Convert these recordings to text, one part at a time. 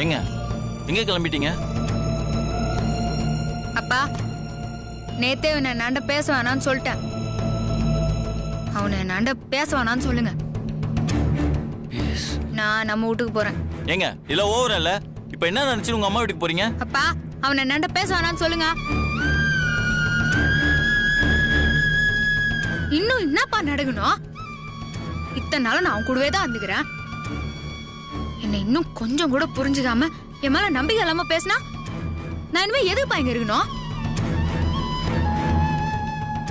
எங்க எங்க கிளம்பிட்டீங்க? அப்பா, நேத்தே இவன் என்னாண்ட பேச வேணான்னு சொல்லிட்டேன். அவனை என்னாண்ட பேச வேணான்னு சொல்லுங்க. நான் நம்ம வீட்டுக்கு போறேன். ஏங்க இல்ல ஓவர் இல்ல. இப்ப என்ன நினைச்சு உங்க அம்மா வீட்டுக்கு போறீங்க? அப்பா, அவனை என்னாண்ட பேச வேணான்னு சொல்லுங்க. இன்னும் என்னப்பா நடக்கணும்? இத்தனை நாளும் நான் அவன் கூடவே தான் இருந்துக்கிறேன். என்னை இன்னும் கொஞ்சம் கூட புரிஞ்சுக்காம என் மேல நம்பிக்கை இல்லாம பேசினா நான் இனிமே எதுக்குப்பா இங்க இருக்கணும்?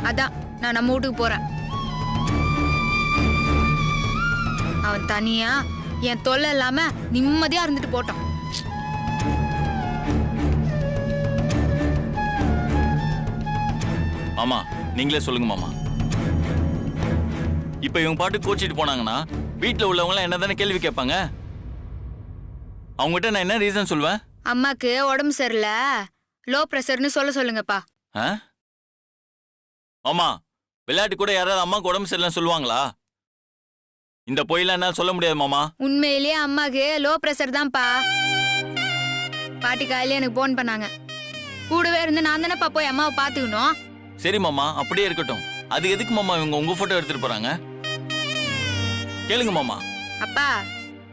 அதான் நான் நம்ம வீட்டுக்கு போறேன். அவன் தனியா என் தொல்லை இல்லாம நிம்மதியா இருந்துட்டு போட்டோம். மாமா நீங்களே சொல்லுங்க மாமா. இப்ப இவங்க பாட்டு கோச்சிட்டு போனாங்கன்னா வீட்டுல உள்ளவங்க என்னதானே கேள்வி கேட்பாங்க? அவங்ககிட்ட நான் என்ன ரீசன் சொல்வேன்? அம்மாக்கு உடம்பு சரியில்லை, லோ பிரஷர்னு சொல்லுங்கப்பா. ஆமா, விளையாட்டு கூட யாராவது அம்மாக்கு உடம்பு சரியில்லைன்னு சொல்லுவாங்களா? இந்த பொய்லாம் என்ன சொல்ல முடியாது மாமா. உண்மையிலேயே அம்மாக்கு லோ பிரஷர் தான்ப்பா. பாட்டி காலையில எனக்கு போன் பண்ணாங்க. கூடவே இருந்து நான் தானேப்பா போய் அம்மாவை பாத்துக்கணும். சரி மாமா, அப்படியே இருக்கட்டும். அது எதுக்கு மாமா இவங்க உங்க போட்டோ எடுத்துட்டு போறாங்க? கேளுங்க மாமா. அப்பா,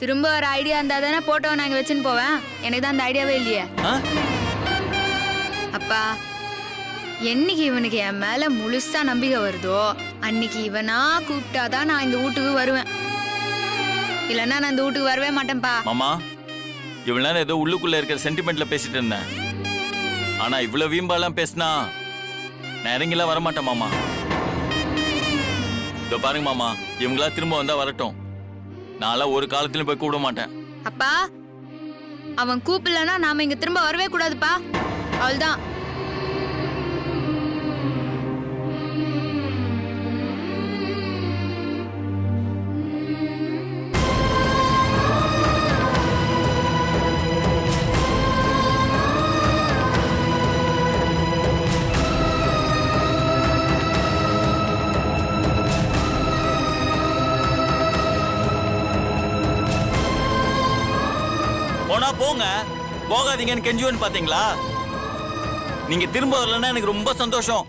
திரும்ப ஒரு ஐடியா இருந்தா தானே போட்டோ நாங்க வச்சுன்னு போவேன். எனக்கு தான் அந்த ஐடியாவே இல்லையே. அப்பா, என்னைக்கு இவனுக்கு என் மேல முழுசா நம்பிக்கை வருதோ அன்னைக்கு இவனா கூப்பிட்டாதான் நான் இந்த வீட்டுக்கு வருவேன். இல்லன்னா நான் இந்த வீட்டுக்கு வரவே மாட்டேன்ப்பா. மாமா, இவ்வளவு நேரம் ஏதோ உள்ளுக்குள்ள இருக்கிற சென்டிமெண்ட்ல பேசிட்டு இருந்தேன். ஆனா இவ்வளவு வீம்பாலாம் பேசினா நான் இறங்கிலாம் வரமாட்டேன் மாமா. இதோ பாருங்க மாமா, இவங்களா திரும்ப வந்தா வரட்டும். நான்லாம் ஒரு காலத்திலும் போய் கூப்பிட மாட்டேன். அப்பா, அவன் கூப்பிடலன்னா நாம இங்க திரும்ப வரவே கூடாதுப்பா. அவள்தான். போனா போங்க, போகாதீங்கன்னு கெஞ்சுவேன்னு பாத்தீங்களா? நீங்க திரும்ப வரலன்னா எனக்கு ரொம்ப சந்தோஷம்.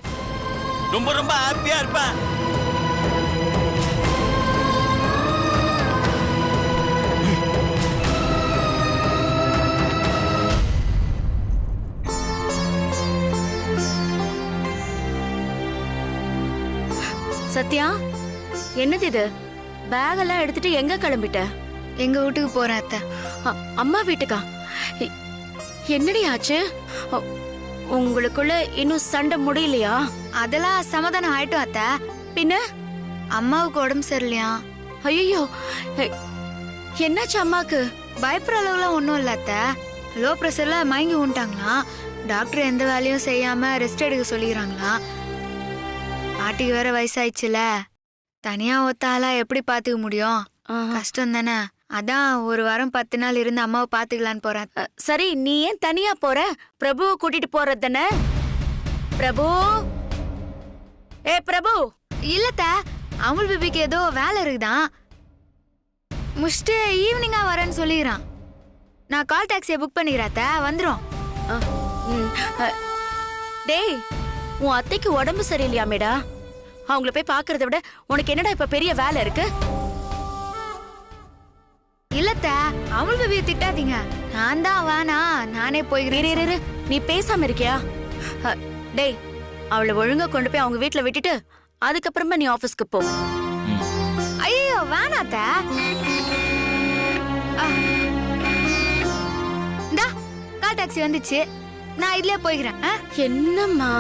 ரொம்ப ரொம்ப ஹாப்பியா இருப்பேன். சத்யா, என்னது இது? பேக் எல்லாம் எடுத்துட்டு எங்க கிளம்பிட்ட? எங்க வீட்டுக்கு போறேன் அத்தை. அம்மா வீட்டுக்கா? என்னடி ஆச்சு? உங்களுக்குள்ள இன்னும் சண்டை முடியலையா? அதெல்லாம் சமாதானம் ஆயிட்டோம் அத்தை. பின்ன அம்மாவுக்கு உடம்பு சரியில்லையா? ஐயோ, என்னாச்சு அம்மாக்கு? பயப்படுற அளவுலாம் ஒன்றும் இல்லை அத்தை. லோ ப்ரெஷர்ல மயங்கி விட்டாங்களாம். டாக்டர் எந்த வேலையும் செய்யாம ரெஸ்ட் எடுக்க சொல்லிக்கிறாங்களாம். பாட்டிக்கு வேற வயசாயிடுச்சுல, தனியா ஒத்தாலா எப்படி பாத்துக்க முடியும்? கஷ்டம் தானே. அதான் ஒரு வாரம் 10 நாள் இருந்து அம்மாவை பாத்துக்கலான்னு போறேன். சரி, நீ ஏன் தனியா போற? பிரபுவை கூட்டிட்டு போறது தானே? பிரபு, ஏ பிரபு. இல்லத்த, அமுல் பேபிக்கு ஏதோ வேலை இருக்குதான், முடிச்சுட்டு ஈவினிங்கா வரேன்னு சொல்லிக்கிறான். நான் கால் டாக்ஸியை புக் பண்ணிக்கிறேன், வந்துடும். டேய், உன் அத்தைக்கு உடம்பு சரியில்லையாமேடா? அவங்கள போய் பாக்குறத விட உனக்கு என்னடா இப்ப பெரிய வேலை இருக்கு? இல்லத்த, அமுல் பேபியை திட்டாதீங்க. நான் தான் வேணா, நானே போய்கிறேன். நீ பேசாம இருக்கியா? டேய், அவளை ஒழுங்கா கொண்டு போய் அவங்க வீட்டுல விட்டுட்டு அதுக்கப்புறமா நீ ஆபீஸ்க்கு போ. ஐயோ வேணாத்த. இந்தா கால் டாக்ஸி வந்துச்சு, நான் இதுலயே போய்கிறேன். என்னம்மா?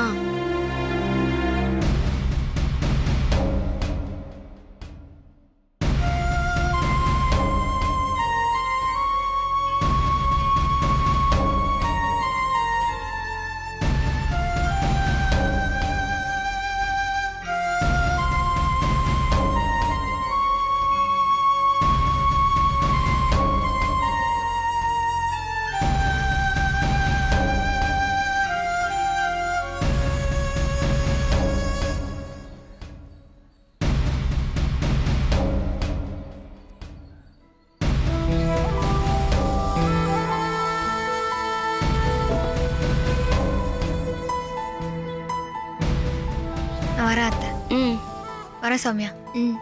வரேன் அத்தை. ம். வரேன் சௌமியா. ம்.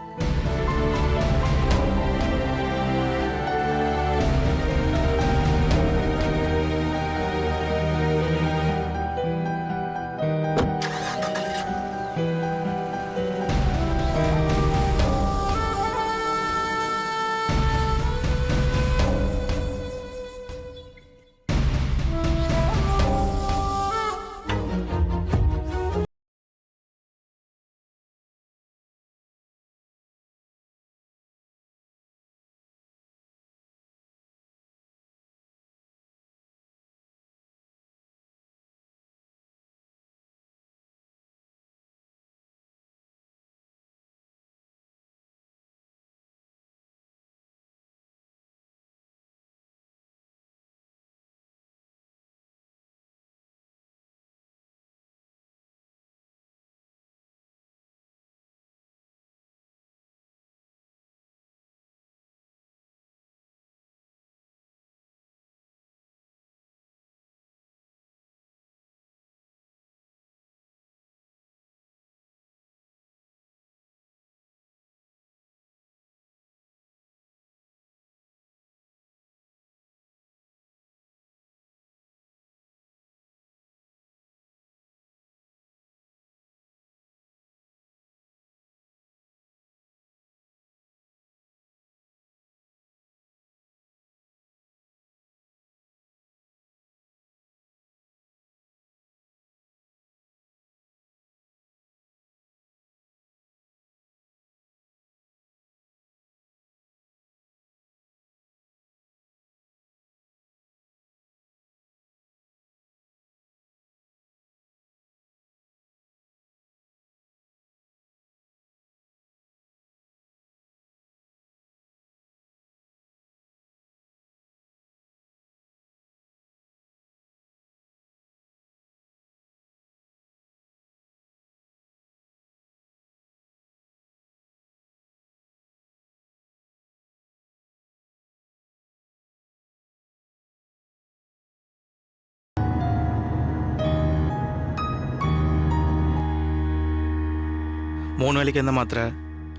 மூணு வேலைக்கு எந்த மாத்திரை,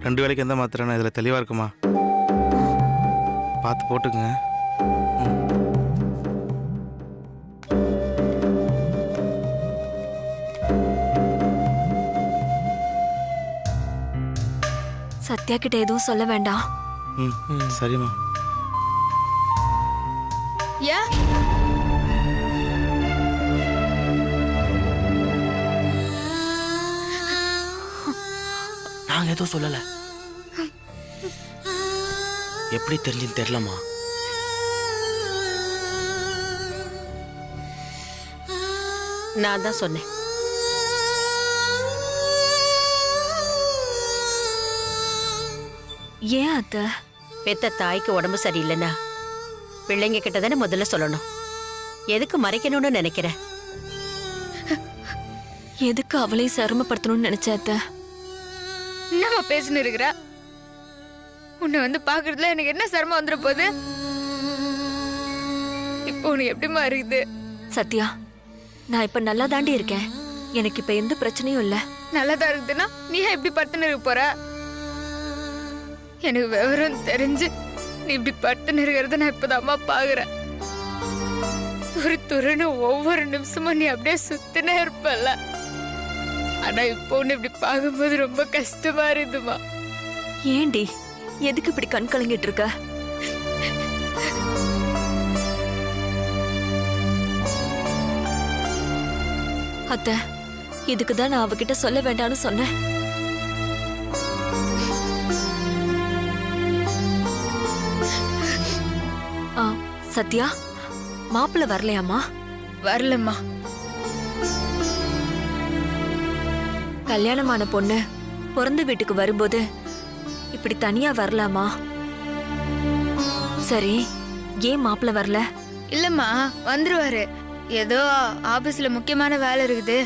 2 வேலைக்கு எந்த மாத்திரைன்னு இதில் தெளிவாக இருக்குமா? பார்த்து போட்டுக்குங்க. சத்யா கிட்ட எதுவும் சொல்ல வேண்டாம். ம் சரிம்மா. ஏன் நாங்க எதுவும் சொல்லல. எப்படி தெரிஞ்சுன்னு தெரியலமா. நான் தான் சொன்னேன். ஏன் அத்தை? பெத்த தாய்க்கு உடம்பு சரியில்லைன்னா பிள்ளைங்க கிட்ட தானே முதல்ல சொல்லணும். எதுக்கு மறைக்கணும்னு நினைக்கிற? எதுக்கு அவளையும் சிரமப்படுத்தணும்னு நினைச்ச அத்தை? என்னம்மா பேசின்னு இருக்கிற? உன்னை வந்து பாக்குறதுல எனக்கு என்ன சிரமம் வந்துட போகுது? இப்போ உனக்கு எப்படிமா இருக்குது? சத்யா, நான் இப்ப நல்லா தாண்டி இருக்கேன். எனக்கு இப்ப எந்த பிரச்சனையும் இல்ல. நல்லதா இருக்குதுன்னா நீ ஏன் இப்படி படுத்துன்னு இருக்க போற? எனக்கு விவரம் தெரிஞ்சு நீ இப்படி படுத்துன்னு இருக்கிறத நான் இப்பதாம்மா பாக்குறேன். துருன்னு ஒவ்வொரு நிமிஷமும் நீ அப்படியே சுத்தினே இருப்பல்ல. ஆனா இப்போ உன்னை இப்படி பார்க்கும்போது ரொம்ப கஷ்டமா இருக்குதுமா. ஏண்டி எதுக்கு இப்படி கண் கலங்கிட்டு இருக்க? அத்தை, இதுக்குதான் நான் அவகிட்ட சொல்ல வேண்டாம்னு சொன்னேன். சத்யா, மாப்பிள்ள வரலையாமா? வரலம்மா. கல்யாணமான பொண்ணு பிறந்த வீட்டுக்கு வரும்போது இப்படி தனியா வரலாமா? சரி, ஏன் மாப்பிள்ள வரல? இல்லம்மா, வந்துருவாரு. ஏதோ ஆபீஸ்ல முக்கியமான வேலை இருக்குது,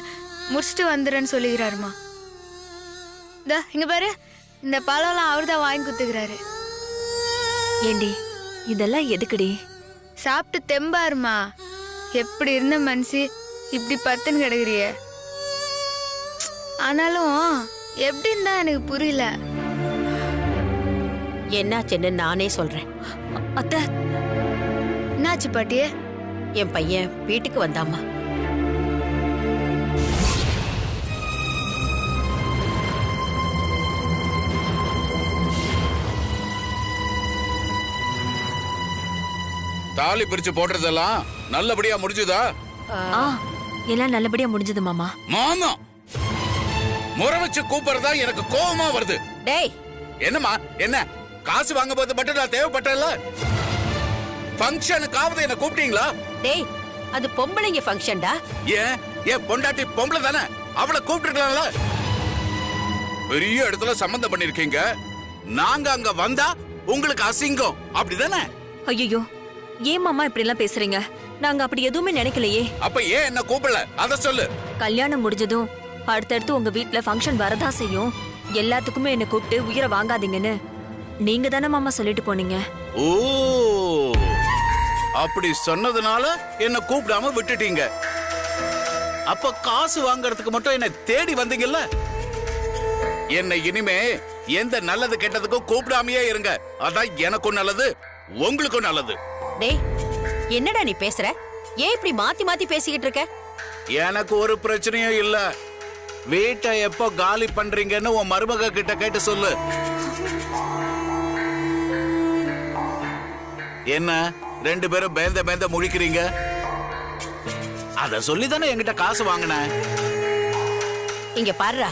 முடிச்சுட்டு வந்துடுறேன்னு சொல்லிக்கிறாருமா. இங்க பாரு, இந்த பழம்லாம் அவர்தான் வாங்கி குத்துக்கிறாரு. ஏண்டி இதெல்லாம் எதுக்குடி? சாப்பிட்டு தெம்பாருமா. எப்படி இருந்த மனுஷி இப்படி பத்துன்னு கிடக்குறிய. ஆனாலும் எப்படின்னு தான் எனக்கு புரியல. என்னாச்சுன்னு நானே சொல்றேன். அத்தை, என்னாச்சு பாட்டியே? என் பையன் வீட்டுக்கு வந்தாம்மா. தாலி பிரிச்சு போடுறதெல்லாம் நல்லபடியா முடிஞ்சுதா? ஆ எல்லாம் நல்லபடியா முடிஞ்சது மாமா. மாமா முறை வச்சு கூப்பிடுறதா எனக்கு கோபமா வருது. டேய், என்னம்மா என்ன காசு வாங்க போது மட்டும் நான் தேவைப்பட்டல? ஃபங்க்ஷனுக்காவது என்ன கூப்பிட்டீங்களா? டேய், அது பொம்பளைங்க ஃபங்க்ஷன்டா. ஏன் பொண்டாட்டி பொம்பளை தானே, அவளை கூப்பிட்டுருக்கலாம்ல. பெரிய இடத்துல சம்பந்தம் பண்ணிருக்கீங்க, நாங்க அங்க வந்தா உங்களுக்கு அசிங்கம் அப்படிதானே? ஐயோ, ஏன் மாமா இப்படி எல்லாம் பேசுறீங்க? நாங்க அப்படி எதுவுமே நினைக்கலையே. அப்ப ஏன் என்ன கூப்பிடல அத சொல்லு. கல்யாணம் முடிஞ்சதும் அடுத்தடுத்து உங்க வீட்ல ஃபங்க்ஷன் வரதா செய்யும். எல்லாத்துக்குமே என்ன கூப்பிட்டு உயிரை வாங்காதீங்கன்னு நீங்க தானே மாமா சொல்லிட்டு போனீங்க. ஓ, அப்படி சொன்னதுனால என்ன கூப்பிடாம விட்டுட்டீங்க. அப்ப காசு வாங்குறதுக்கு மட்டும் என்ன தேடி வந்தீங்கல்ல. என்ன இனிமே எந்த நல்லது கெட்டதுக்கும் கூப்பிடாமையே இருங்க. அதான் எனக்கும் நல்லது, உங்களுக்கும் நல்லது. டேய், என்னடா நீ பேசுற? ஏன் இப்படி மாத்தி மாத்தி பேசிக்கிட்டு இருக்க? எனக்கு ஒரு பிரச்சனையும் இல்ல. வீட்டை எப்போ காலி பண்றீங்கன்னு உன் மருமக கிட்ட கேட்டு சொல்லு. என்ன ரெண்டு பேரும் பேந்த பேந்த முழிக்கிறீங்க? அத சொல்லிதானே என்கிட்ட காசு வாங்கின. இங்க பாருடா,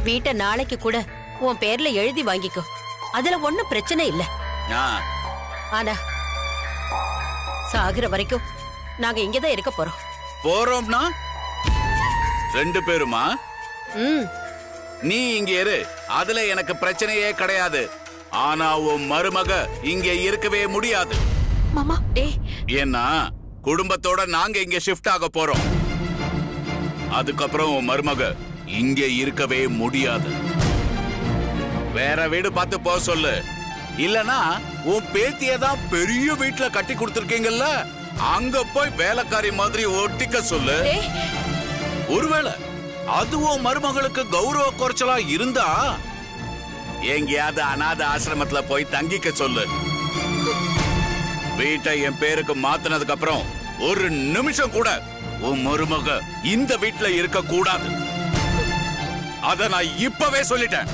வீட்டை நாளைக்கு கூட உன் பேர்ல எழுதி வாங்கிக்கோ. அதுல ஒண்ணும் பிரச்சனை இல்ல. ஆனா சாகுற வரைக்கும் நாங்க இங்கதான் இருக்க போறோம். போறோம்னா ரெண்டு பேருமா? ம், நீ இங்க இரு, அதுல எனக்கு பிரச்சனையே கிடையாது. ஆனா உன் மருமக இங்க இருக்கவே முடியாது. மாமா, டேய், ஏன்னா குடும்பத்தோட நாங்க இங்க ஷிஃப்ட் ஆக போறோம். அதுக்கப்புறம் உன் மருமக இங்க இருக்கவே முடியாது. வேற வீடு பார்த்து போக சொல்லு. இல்லனா உன் பேத்தியை தான் பெரிய வீட்டுல கட்டி கொடுத்திருக்கீங்கல்ல, அங்க போய் வேலைக்காரி மாதிரி ஒட்டிக்க சொல்லு. டேய், ஒருவேளை அதுவும் மருமகளுக்கு கௌரவ குறைச்சலா இருந்தா எங்கேயாவது அநாத ஆசிரமத்துல போய் தங்கிக்க சொல்லு. வீட்டை என் பேருக்கு மாத்தினதுக்கு அப்புறம் ஒரு நிமிஷம் கூட உன் மருமக இந்த வீட்டுல இருக்க கூடாது. அத நான் இப்பவே சொல்லிட்டேன்.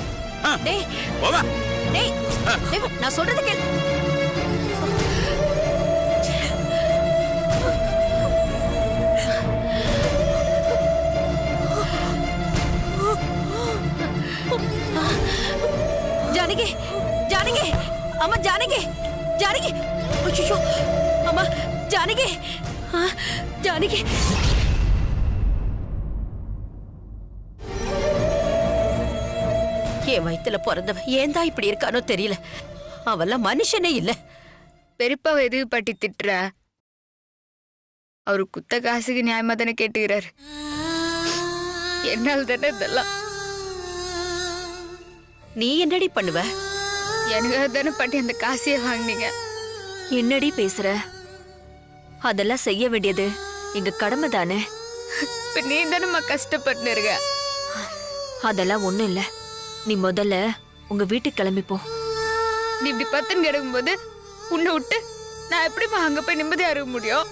டேய், டேய், டேய், நான் சொல்றது கேளு. ஜானகி, ஜானகி, அம்மா ஜானகி, ஜானகி, ஐயோ, அம்மா ஜானகி, ஜானகி. என் வயித்துல பிறந்தவன் ஏன் தான் இப்படி இருக்கானோ தெரியல. அவெல்லாம் மனுஷனே இல்ல. பெரியப்பாவை எதுக்கு பாட்டி திட்டுற? அவரு குத்த காசுக்கு நியாயமா தானே கேட்டுக்கிறாரு. என்னால் தானே இதெல்லாம். நீ என்னடி பண்ணுவ? எனக்காக தானே பாட்டி அந்த காசையே வாங்கினீங்க. என்னடி பேசுற? அதெல்லாம் செய்ய வேண்டியது எங்க கடமை தானே. இப்ப நீ தானேம்மா கஷ்டப்பட்டு இருக்க. அதெல்லாம் ஒண்ணும் இல்ல. நீ முதல்ல உங்க வீட்டுக்கு கிளம்பி போ. நீ இப்படி பத்துன்னு கிடக்கும்போது உன்னை விட்டு நான் எப்படிமா அங்க போய் நிம்மதியா இருக்க முடியும்?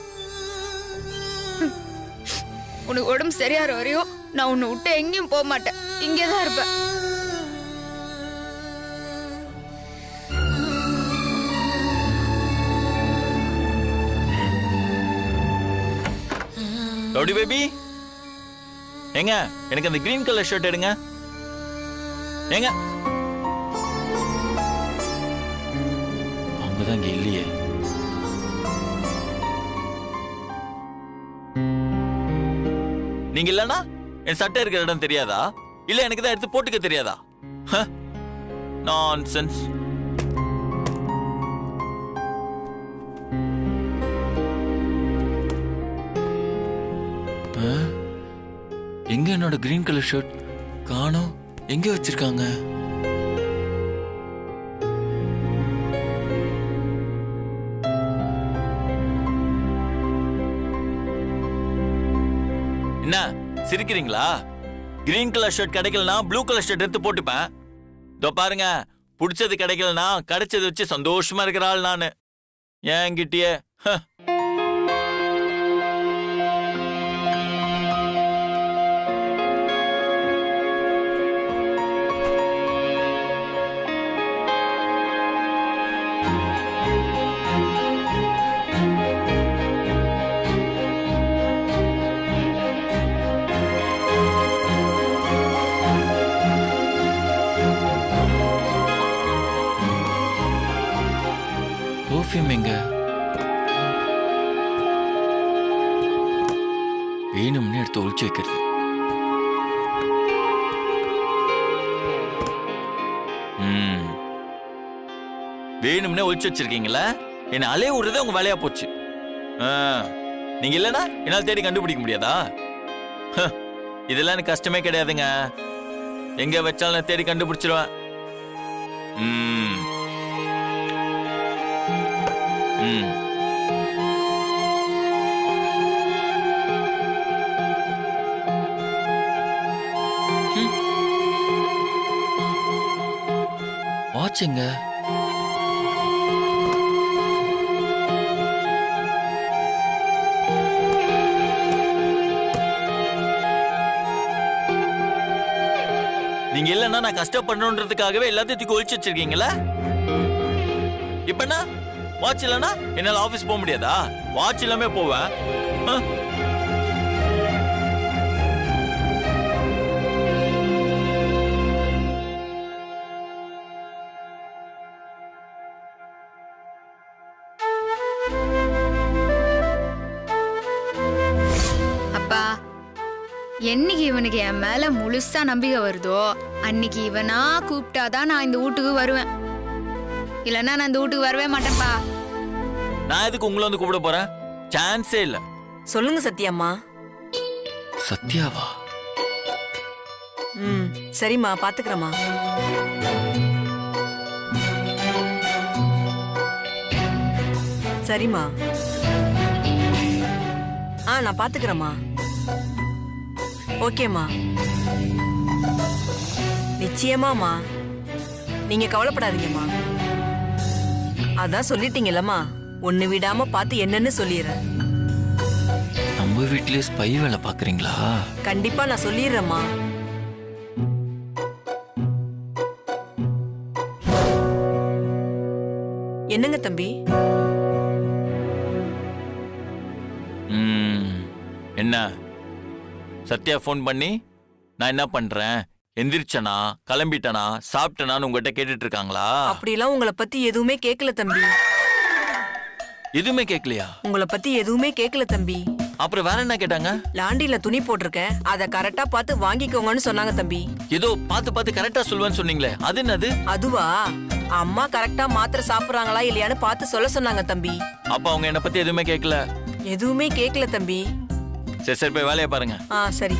உனக்கு உடம்பு சரியாற வரையும் நான் உன்னை விட்டு எங்கேயும் போக மாட்டேன், இங்கேதான் இருப்பேன். ரவுடி பேபி, ஏங்க எனக்கு அந்த கிரீன் கலர் ஷர்ட் எடுங்க. ஏங்க அவங்கதான் இங்க இல்லையே. நீங்க இல்லனா என் சட்டை இருக்கிற இடம் தெரியாதா? இல்ல எனக்கு தான் எடுத்து போட்டுக்க தெரியாதா? நான்சென்ஸ். எங்க என்னோட கிரீன் கலர் ஷர்ட் காணோம்? எங்க வச்சிருக்காங்க? என்ன சிரிக்கிறீங்களா? கிரீன் கலர் ஷர்ட் கிடைக்கலனா ப்ளூ கலர் ஷர்ட் எடுத்து போட்டுப்பேன். இதோ பாருங்க, பிடிச்சது கிடைக்கலனா கிடைச்சது வச்சு சந்தோஷமா இருக்கிற ஆள் நானு. என்கிட்டயே பர்ஃப்யூம் எங்க? வேணும்னு எடுத்து ஒழிச்சு வைக்கிறது. வேணும்னே ஒழிச்சு வச்சிருக்கீங்களா? என்ன அலைய விடுறதே உங்க வேலையா போச்சு. நீங்க இல்லனா என்னால தேடி கண்டுபிடிக்க முடியாதா? இதெல்லாம் எனக்கு கஷ்டமே கிடையாதுங்க. எங்க வச்சாலும் நான் தேடி கண்டுபிடிச்சிருவேன். வாட்சுங்க. நீங்க இல்லன்னா நான் கஷ்டப்படணுன்றதுக்காகவே எல்லாத்தையும் தூக்கி ஒழிச்சு வச்சிருக்கீங்களா? இப்ப வாட்ச் இல்லனா என்னால ஆபீஸ் போக முடியாதா? வாட்ச் இல்லாம போவேன். அப்பா, என்னைக்கு இவனுக்கு என் மேல முழுசா நம்பிக்கை வருதோ அன்னைக்கு இவனா கூப்பிட்டாதான் நான் இந்த வீட்டுக்கு வருவேன். இல்லன்னா நான் இந்த வீட்டுக்கு வரவே மாட்டேன்ப்பா. நான் எதுக்கு உங்களை வந்து கூப்பிட போறேன்? சான்ஸே இல்ல. சொல்லுங்க சத்யாம்மா. சத்யாவா? சரிம்மா, பாத்துக்கிறேம்மா. சரிம்மா. நான் பாத்துக்கிறேம்மா. ஓகேம்மா. நிச்சயமாம்மா, நீங்க கவலைப்படாதீங்கம்மா. அதான் சொல்லிட்டீங்கல்லம்மா, ஒண்ணு விடாம பார்த்து என்னன்னு சொல்லிடுறேன். நம்ம வீட்லயே ஸ்பை வேலை பாக்குறீங்களா? கண்டிப்பா நான் சொல்லிடுறேம்மா. என்னங்க தம்பி? என்ன சத்யா போன் பண்ணி நான் என்ன பண்றேன், எந்திரிச்சனா, கிளம்பிட்டனா, சாப்பிட்டனான்னு உங்ககிட்ட கேட்டுட்டு இருக்காங்களா? அப்படிலாம் உங்களை பத்தி எதுவுமே கேட்கல தம்பி. எதுவுமே கேட்கலையா? உங்களை பத்தி எதுவுமே கேட்கல தம்பி. அப்புறம் வேற என்ன கேட்டாங்க? லாண்டில துணி போட்டிருக்கேன், அத கரெக்டா பார்த்து வாங்கிக்கோங்கன்னு சொன்னாங்க தம்பி. ஏதோ பார்த்து பார்த்து கரெக்டா சொல்லுவேன்னு சொன்னீங்களே, அது என்னது? அதுவா, அம்மா கரெக்டா மாத்திரை சாப்பிடுறாங்களா இல்லையான்னு பார்த்து சொல்ல சொன்னாங்க தம்பி. அப்ப அவங்க என்ன பத்தி எதுவுமே கேட்கல? எதுவுமே கேட்கல தம்பி. சரி சரி, போய் வேலையை பாருங்க. சரி.